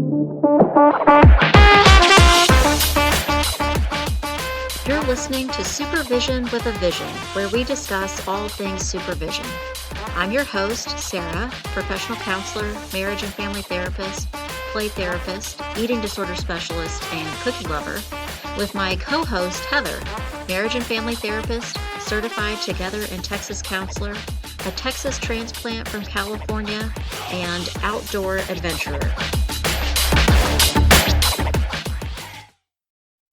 You're listening to Supervision with a Vision, where we discuss all things supervision. I'm your host, Sarah, professional counselor, marriage and family therapist, play therapist, eating disorder specialist, and cookie lover, with my co-host, Heather, marriage and family therapist, certified Together in Texas counselor, a Texas transplant from California, and outdoor adventurer.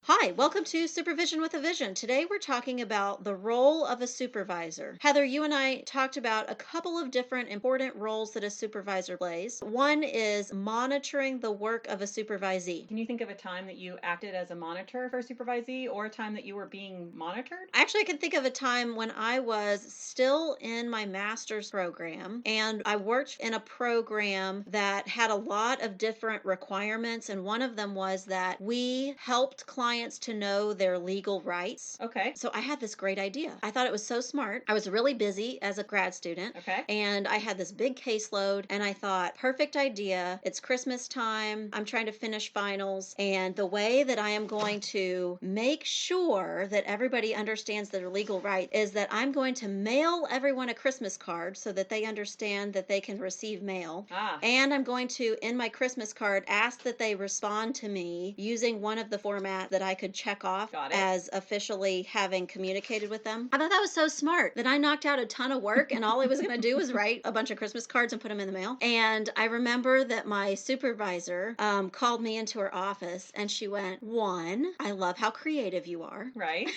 Hi, welcome to Supervision with a Vision. Today we're talking about the role of a supervisor. Heather, you and I talked about a couple of different important roles that a supervisor plays. One is monitoring the work of a supervisee. Can you think of a time that you acted as a monitor for a supervisee or a time that you were being monitored? Actually, I can think of a time when I was still in my master's program and I worked in a program that had a lot of different requirements, and one of them was that we helped clients to know their legal rights. Okay. So I had this great idea. I thought it was so smart. I was really busy as a grad student. Okay. And I had this big caseload, and I thought, perfect idea. It's Christmas time. I'm trying to finish finals. And the way that I am going to make sure that everybody understands their legal right is that I'm going to mail everyone a Christmas card so that they understand that they can receive mail. And I'm going to, in my Christmas card, ask that they respond to me using one of the formats that I could check off as officially having communicated with them. I thought that was so smart that I knocked out a ton of work, and all I was going to do was write a bunch of Christmas cards and put them in the mail. And I remember that my supervisor called me into her office, and she went, 1, I love how creative you are. Right.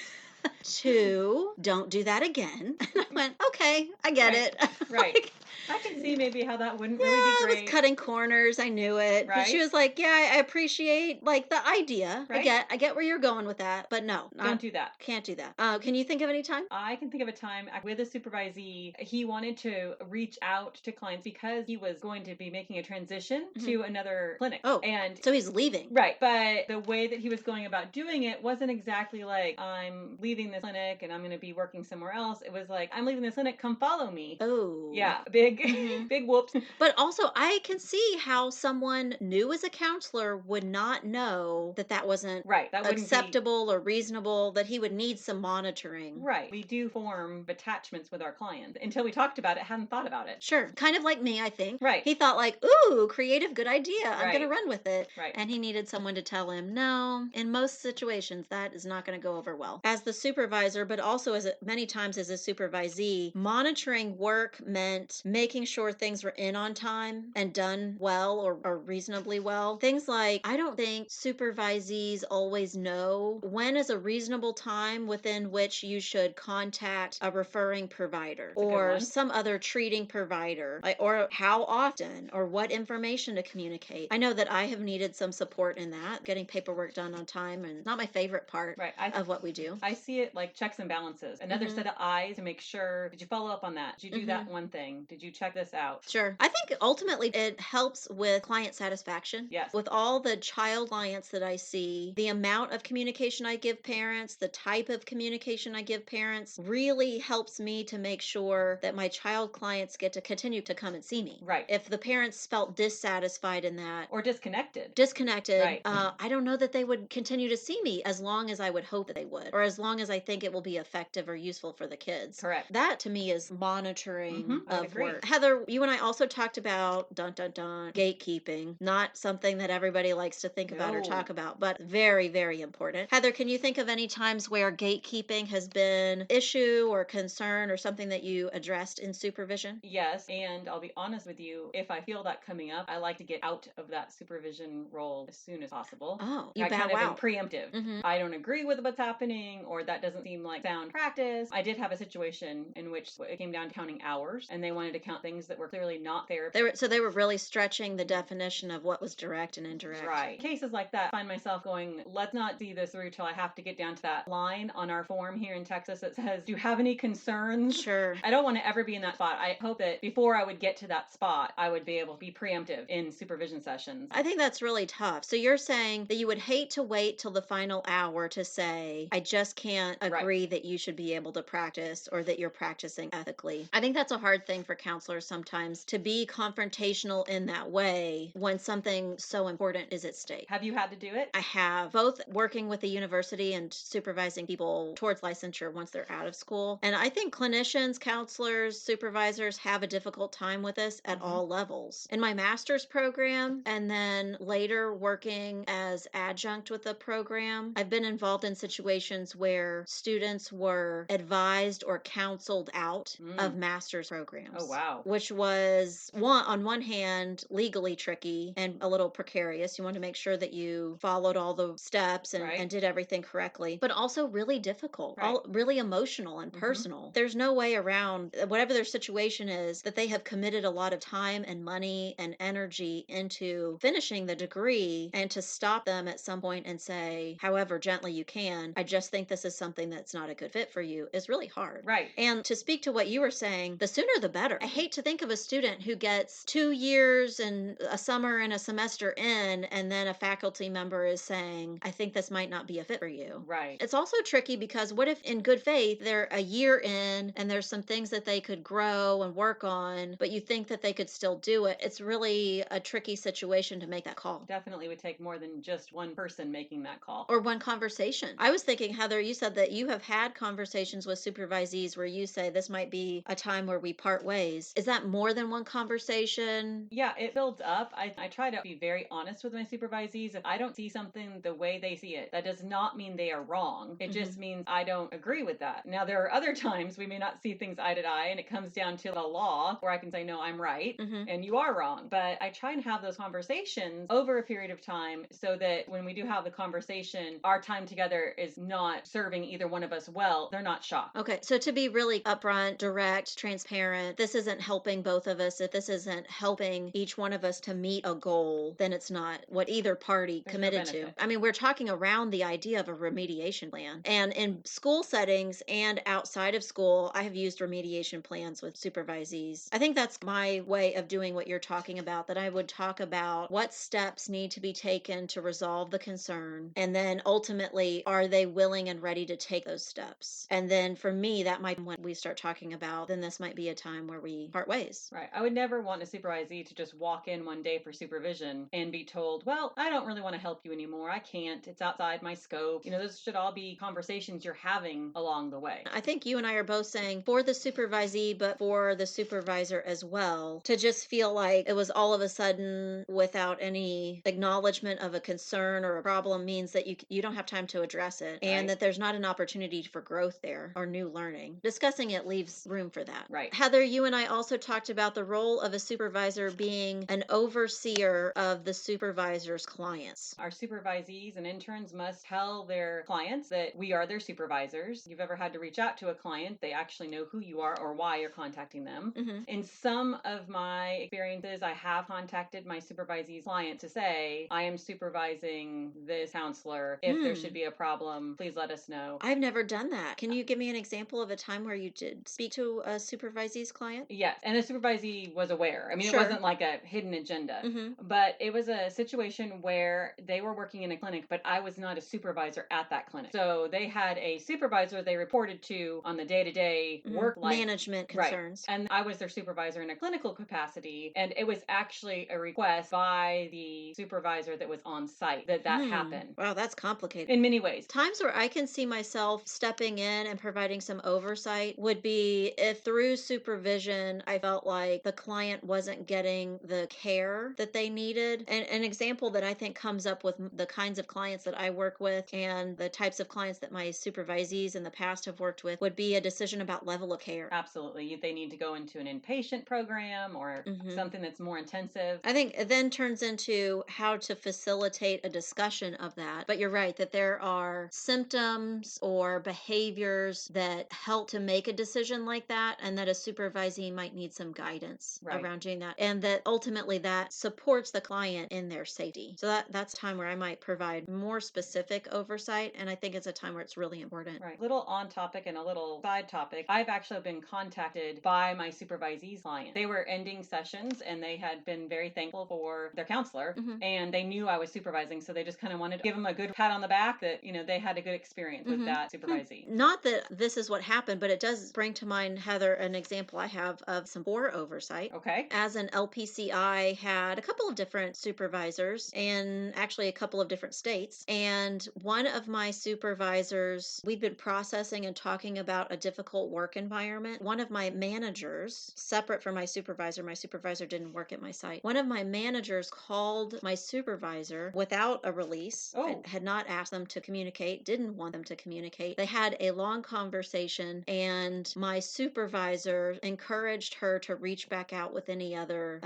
2, don't do that again. And I went, okay, I get it. Right. Like, I can see maybe how that wouldn't really be I great. was cutting corners. I knew it. But she Right. was like, yeah, I appreciate like the idea. Right. I get where you're going with that, but no. Don't do that. Can't do that. Can you think of any time? I can think of a time with a supervisee. He wanted to reach out to clients because he was going to be making a transition to another clinic. Oh, and so he's leaving. Right. But the way that he was going about doing it wasn't exactly like, I'm leaving this clinic and I'm going to be working somewhere else. It was like, I'm leaving this clinic, come follow me. Oh. Yeah. Big, big whoops. But also, I can see how someone new as a counselor would not know that that wasn't Right. That wouldn't acceptable or reasonable, that he would need some monitoring. Right. We do form attachments with our clients. Until we talked about it, hadn't thought about it. Sure. Kind of like me, I think. Right. He thought like, ooh, creative, good idea. I'm going to run with it. Right. And he needed someone to tell him, no, in most situations, that is not going to go over well. As the supervisor, but also many times as a supervisee, monitoring work meant making sure things were in on time and done well or reasonably well. Things like, I don't think supervisees always know when is a reasonable time within which you should contact a referring provider or some other treating provider, or how often or what information to communicate. I know that I have needed some support in that, getting paperwork done on time, and not my favorite part of what we do. I see it like checks and balances. Another set of eyes to make sure, did you follow up on that? Did you do that one thing? Did you check this out? Sure. I think ultimately it helps with client satisfaction. Yes. With all the child clients that I see, the amount of communication I give parents, the type of communication I give parents really helps me to make sure that my child clients get to continue to come and see me. Right. If the parents felt dissatisfied in that or disconnected, right. I don't know that they would continue to see me as long as I would hope that they would, or as long as I think it will be effective or useful for the kids. Correct. That to me is monitoring of agree. work. Heather, you and I also talked about gatekeeping, not something that everybody likes to think about or talk about, but very, very important. Heather, can you think of any times where gatekeeping has been issue or concern or something that you addressed in supervision? Yes, and I'll be honest with you, if I feel that coming up, I like to get out of that supervision role as soon as possible. Oh, you I bow kind of am out. preemptive. I don't agree with what's happening, or that doesn't seem like sound practice. I did have a situation in which it came down to counting hours, and they wanted to count things that were clearly not fair. They were really stretching the definition of what was direct and indirect. Right. Cases like that, I find myself going, let's not see this through till I have to get down to that line on our form here in Texas that says, do you have any concerns? Sure. I don't want to ever be in that spot. I hope that before I would get to that spot, I would be able to be preemptive in supervision sessions. I think that's really tough. So you're saying that you would hate to wait till the final hour to say, I just can't can't Right. agree that you should be able to practice or that you're practicing ethically. I think that's a hard thing for counselors sometimes, to be confrontational in that way when something so important is at stake. Have you had to do it? I have, both working with the university and supervising people towards licensure once they're out of school. And I think clinicians, counselors, supervisors have a difficult time with this at all levels. In my master's program, and then later working as adjunct with the program, I've been involved in situations where students were advised or counseled out of master's programs. Oh, wow. Which was, on one hand, legally tricky and a little precarious. You want to make sure that you followed all the steps and, Right. and did everything correctly, but also really difficult, Right. all really emotional and personal. There's no way around, whatever their situation is, that they have committed a lot of time and money and energy into finishing the degree, and to stop them at some point and say, however gently you can, I just think this is something that's not a good fit for you, is really hard. Right. And to speak to what you were saying, the sooner the better. I hate to think of a student who gets 2 years and a summer and a semester in, and then a faculty member is saying, I think this might not be a fit for you. Right. It's also tricky because what if in good faith they're a year in and there's some things that they could grow and work on, but you think that they could still do it? It's really a tricky situation to make that call. Definitely would take more than just one person making that call. Or one conversation. I was thinking, Heather, you said that you have had conversations with supervisees where you say this might be a time where we part ways. Is that more than one conversation? Yeah, it builds up. I try to be very honest with my supervisees. If I don't see something the way they see it, that does not mean they are wrong. It just means I don't agree with that. Now, there are other times we may not see things eye to eye, and it comes down to the law where I can say, no, I'm right and you are wrong. But I try and have those conversations over a period of time so that when we do have the conversation, our time together is not serving either one of us well. They're not shocked. Okay, so to be really upfront, direct, transparent, this isn't helping both of us. If this isn't helping each one of us to meet a goal, then it's not what either party There's no committed to. benefit. I mean, we're talking around the idea of a remediation plan. And in school settings and outside of school, I have used remediation plans with supervisees. I think that's my way of doing what you're talking about, that I would talk about what steps need to be taken to resolve the concern. And then ultimately, are they willing and ready to take those steps? And then for me, that might be when we start talking about, then this might be a time where we part ways. Right. I would never want a supervisee to just walk in one day for supervision and be told, well, I don't really want to help you anymore. I can't. It's outside my scope. You know, those should all be conversations you're having along the way. I think you and I are both saying for the supervisee, but for the supervisor as well, to just feel like it was all of a sudden without any acknowledgement of a concern or a problem means that you don't have time to address it, and Right. that there's not an opportunity for growth there or new learning. Discussing it leaves room for that. Right. Heather, you and I also talked about the role of a supervisor being an overseer of the supervisor's clients. Our supervisees and interns must tell their clients that we are their supervisors. If you've ever had to reach out to a client, they actually know who you are or why you're contacting them. In some of my experiences, I have contacted my supervisee's client to say, I am supervising this counselor. If there should be a problem, please let us know. I've never done that. Can you give me an example of a time where you did speak to a supervisee's client? Yes, and the supervisee was aware. I mean, Sure. it wasn't like a hidden agenda, but it was a situation where they were working in a clinic, but I was not a supervisor at that clinic. So they had a supervisor they reported to on the day-to-day work life. Management Right. concerns. And I was their supervisor in a clinical capacity, and it was actually a request by the supervisor that was on site that happened. Wow, that's complicated. In many ways. Times where I can see myself stepping in and providing some oversight would be if through supervision I felt like the client wasn't getting the care that they needed. And an example that I think comes up with the kinds of clients that I work with and the types of clients that my supervisees in the past have worked with would be a decision about level of care. Absolutely. They need to go into an inpatient program or something that's more intensive. I think it then turns into how to facilitate a discussion of that. But you're right that there are symptoms or behaviors that help to make a decision like that, and that a supervisee might need some guidance around doing that. And that ultimately that supports the client in their safety. So that's a time where I might provide more specific oversight, and I think it's a time where it's really important. Right. Little on topic and a little side topic. I've actually been contacted by my supervisee's client. They were ending sessions and they had been very thankful for their counselor, and they knew I was supervising, so they just kind of wanted to give them a good pat on the back that, you know, they had a good experience. experience with that supervisee. Not that this is what happened, but it does bring to mind, Heather, an example I have of some poor oversight. Okay. As an LPC, I had a couple of different supervisors and actually a couple of different states. And one of my supervisors, we'd been processing and talking about a difficult work environment. One of my managers, separate from my supervisor didn't work at my site. One of my managers called my supervisor without a release, Oh. had not asked them to communicate, didn't want them to communicate. They had a long conversation, and my supervisor encouraged her to reach back out with any other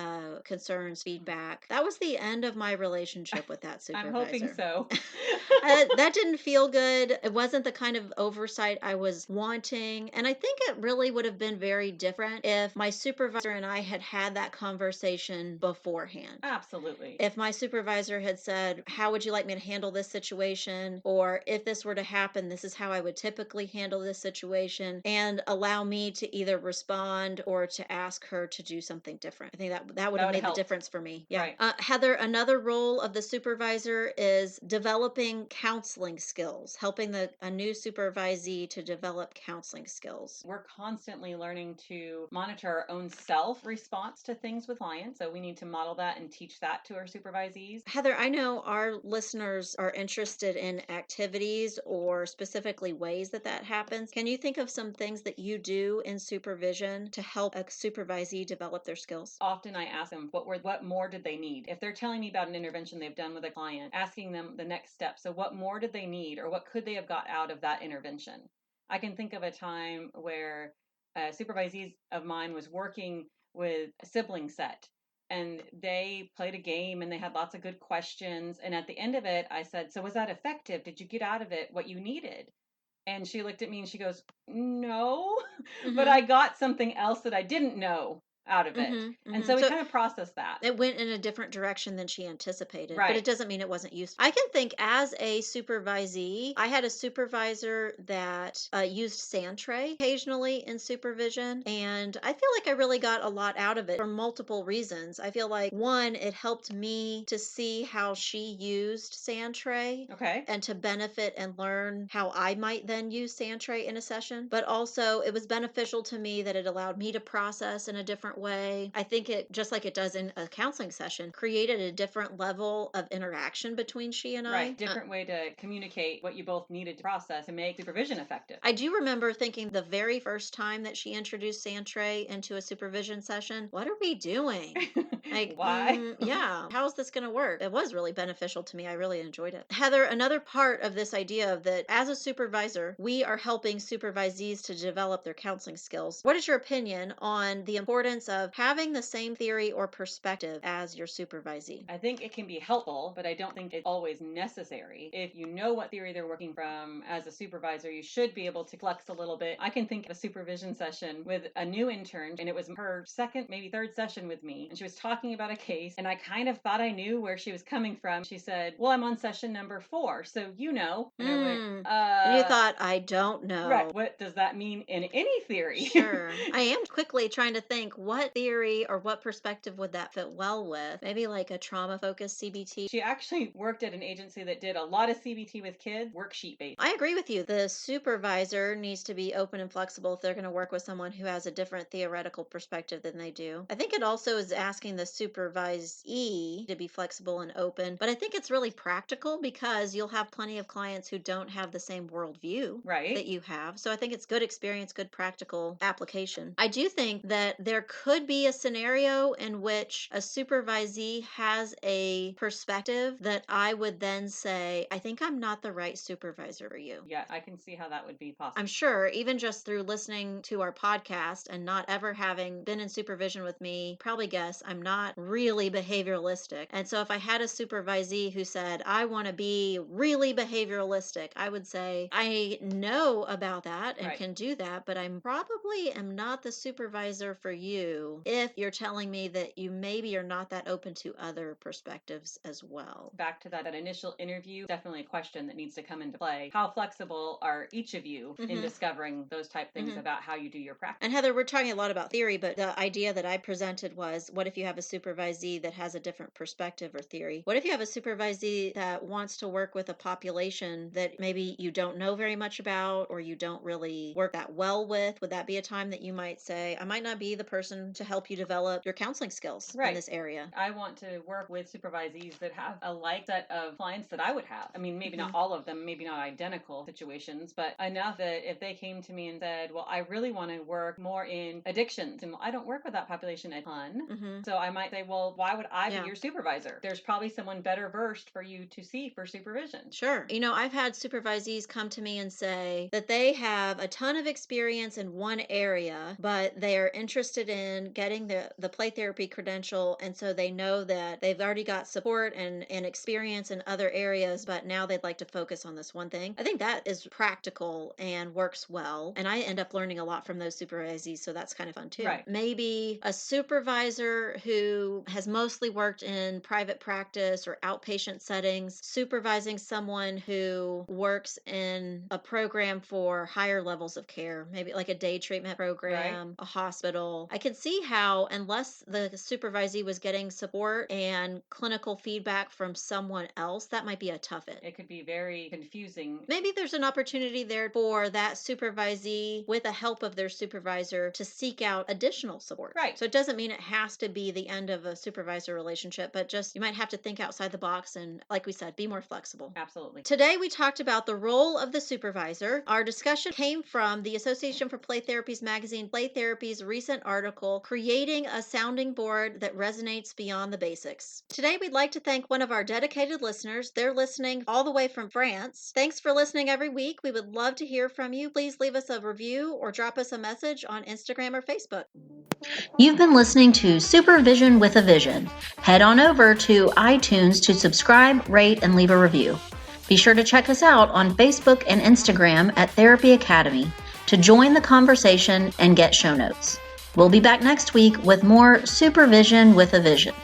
concerns, feedback. That was the end of my relationship with that supervisor. I'm hoping so. That didn't feel good. It wasn't the kind of oversight I was wanting. And I think it really would have been very different if my supervisor and I had had that conversation beforehand. Absolutely. If my supervisor had said, "How would you like me to handle this situation?" Or, "If this were to happen, this is how I would typically handle this situation," and allow me to either respond or to ask her to do something different. I think that would have made the helped. difference for me. Yeah. Right. Heather, another role of the supervisor is developing counseling skills, helping a new supervisee to develop counseling skills. We're constantly learning to monitor our own self response to things with clients. So we need to model that and teach that to our supervisees. Heather, I know our listeners are interested in activities or specifically ways that happens. Can you think of some things that you do in supervision to help a supervisee develop their skills? Often I ask them what more did they need? If they're telling me about an intervention they've done with a client, asking them the next step. So what more did they need, or what could they have got out of that intervention? I can think of a time where a supervisee of mine was working with a sibling set, and they played a game and they had lots of good questions. And at the end of it, I said, "So was that effective? Did you get out of it what you needed?" And she looked at me and she goes, "No, but I got something else that I didn't know out of it." And so we So kind of processed that. it went in a different direction than she anticipated, but it Right. doesn't mean it wasn't useful. I can think as a supervisee, I had a supervisor that used Sandtray occasionally in supervision, and I feel like I really got a lot out of it for multiple reasons. I feel like one, it helped me to see how she used Sandtray Okay. and to benefit and learn how I might then use Sandtray in a session. But also, it was beneficial to me that it allowed me to process in a different way. I think it, just like it does in a counseling session, created a different level of interaction between she and I. Right. Different way to communicate what you both needed to process and make supervision effective. I do remember thinking the very first time that she introduced Sandtray into a supervision session, what are we doing? Like, Why? yeah, how is this going to work? It was really beneficial to me. I really enjoyed it. Heather, another part of this idea of that as a supervisor, we are helping supervisees to develop their counseling skills. What is your opinion on the importance of having the same theory or perspective as your supervisee? I think it can be helpful, but I don't think it's always necessary. If you know what theory they're working from as a supervisor, you should be able to flex a little bit. I can think of a supervision session with a new intern, and it was her second, maybe third session with me. And she was talking about a case, and I kind of thought I knew where she was coming from. She said, "Well, I'm on session number 4, so you know." And I went, And you thought, I don't know. right. What does that mean in any theory? Sure. I am quickly trying to think what theory or what perspective would that fit well with? Maybe like a trauma focused CBT. She actually worked at an agency that did a lot of CBT with kids, worksheet based. I agree with you. The supervisor needs to be open and flexible if they're going to work with someone who has a different theoretical perspective than they do. I think it also is asking the supervisee to be flexible and open, but I think it's really practical because you'll have plenty of clients who don't have the same worldview Right. that you have. So I think it's good experience, good practical application. I do think that there could be a scenario in which a supervisee has a perspective that I would then say, I think I'm not the right supervisor for you. Yeah, I can see how that would be possible. I'm sure, even just through listening to our podcast and not ever having been in supervision with me, probably guess I'm not really behavioralistic. And so if I had a supervisee who said, I want to be really behavioralistic, I would say, I know about that and Right. can do that, but I probably am not the supervisor for you. to if you're telling me that you maybe are not that open to other perspectives as well. Back to that initial interview, definitely a question that needs to come into play. How flexible are each of you in discovering those type things about how you do your practice? And Heather, we're talking a lot about theory, but the idea that I presented was, what if you have a supervisee that has a different perspective or theory? What if you have a supervisee that wants to work with a population that maybe you don't know very much about or you don't really work that well with? Would that be a time that you might say, I might not be the person to help you develop your counseling skills in this area? I want to work with supervisees that have a like set of clients that I would have. I mean, maybe not all of them, maybe not identical situations, but enough that if they came to me and said, well, I really want to work more in addictions, and I don't work with that population a ton. So I might say, well, why would I be your supervisor? There's probably someone better versed for you to see for supervision. Sure. You know, I've had supervisees come to me and say that they have a ton of experience in one area, but they are interested in getting the play therapy credential. And so they know that they've already got support and experience in other areas, but now they'd like to focus on this one thing. I think that is practical and works well. And I end up learning a lot from those supervisees. So that's kind of fun too. Right. Maybe a supervisor who has mostly worked in private practice or outpatient settings, supervising someone who works in a program for higher levels of care, maybe like a day treatment program, a hospital. I can see how, unless the supervisee was getting support and clinical feedback from someone else, that might be a tough fit. It could be very confusing. Maybe there's an opportunity there for that supervisee, with the help of their supervisor, to seek out additional support. Right. So it doesn't mean it has to be the end of a supervisor relationship, but just you might have to think outside the box and, like we said, be more flexible. Absolutely. Today we talked about the role of the supervisor. Our discussion came from the Association for Play Therapies magazine, Play Therapy's recent article, Creating a Sounding Board That Resonates Beyond the Basics. Today we'd like to thank one of our dedicated listeners. They're listening all the way from France. Thanks for listening every week. We would love to hear from you. Please leave us a review or drop us a message on Instagram or Facebook. You've been listening to Supervision with a Vision. Head on over to iTunes to subscribe, rate, and leave a review. Be sure to check us out on Facebook and Instagram at Therapy Academy to join the conversation and get show notes. We'll be back next week with more Supervision with a Vision.